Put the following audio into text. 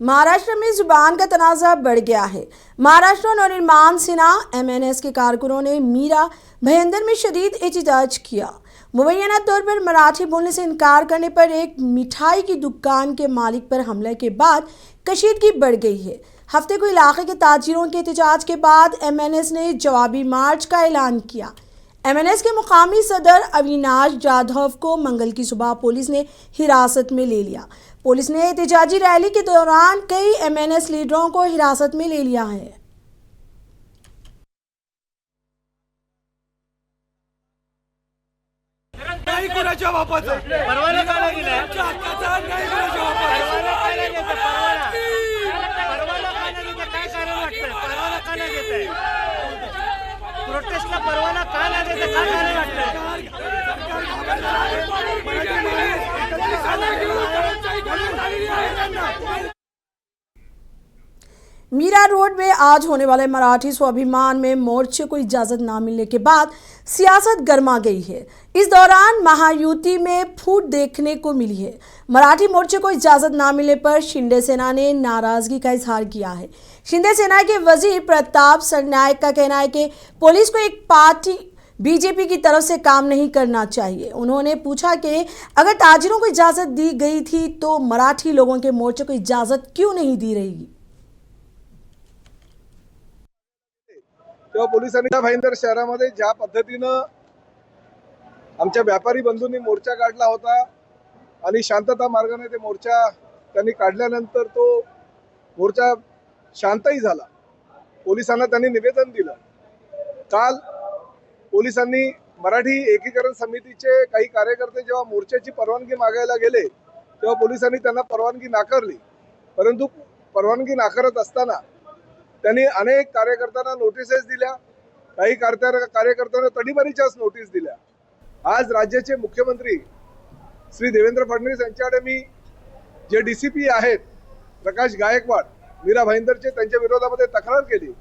महाराष्ट्र में जुबान का तनाज़ा बढ़ गया है। महाराष्ट्र नवनिर्माण सेना एमएनएस के कारकुनों ने मीरा भाईंदर में शदीद एहतजाज किया। मुबैना तौर पर मराठी बोलने से इनकार करने पर एक मिठाई की दुकान के मालिक पर हमले के बाद कशीदगी बढ़ गई है। हफ्ते को इलाके के ताजिरों के एहतजाज के बाद एमएनएस ने जवाबी मार्च का ऐलान किया। एमएनएस के मुकामी सदर अविनाश जाधव को मंगल की सुबह पुलिस ने हिरासत में ले लिया। पुलिस ने एहतजाजी रैली के दौरान कई एमएनएस लीडरों को हिरासत में ले लिया है। नाही कोणाच्या बापाचा परवाना का नाही दिलाय? हक्काचा नाही कोणाच्या बापाचा परवाना का नाही देत? काय कारण वाटतंय? परवाना का नाही देत? प्रोटेस्टला परवाना का नाही देत? काय कारण वाटतंय? मीरा रोड में आज होने वाले मराठी स्वाभिमान में मोर्चे को इजाजत न मिलने के बाद सियासत गर्मा गई है। इस दौरान महायुति में फूट देखने को मिली है। मराठी मोर्चे को इजाजत न मिलने पर शिंदे सेना ने नाराजगी का इजहार किया है। शिंदे सेना के वजीर प्रताप सरनायक का कहना है कि पुलिस को एक पार्टी बीजेपी की तरफ से काम नहीं करना चाहिए। उन्होंने पूछा कि अगर ताजिरों को इजाजत दी गई थी तो मराठी लोगों के मोर्चे को इजाजत क्यों नहीं दी रहेगी। तेव्हा पोलिसांनी भाईंदर शहरामध्ये ज्या पद्धतीनं आमच्या व्यापारी बंधूंनी मोर्चा काढला होता आणि शांतता मार्गाने ते मोर्चा त्यांनी काढल्यानंतर तो मोर्चा शांतही झाला। पोलिसांना त्यांनी निवेदन दिलं। काल पोलिसांनी मराठी एकीकरण समितीचे काही कार्यकर्ते जेव्हा मोर्चाची परवानगी मागायला गेले तेव्हा पोलिसांनी त्यांना परवानगी नाकारली। परंतु परवानगी नाकारत असताना त्यांनी अनेक कार्यकर्त्यांना नोटिसेस दिल्या, काही कार्यकर्त्यांना तडीपारीच्याच नोटीस दिल्या। आज राज्याचे मुख्यमंत्री श्री देवेंद्र फडणवीस यांच्याकडे मी जे डीसीपी आहेत प्रकाश गायकवाड मीरा भाईंदरचे त्यांच्या विरोधामध्ये तक्रार केली।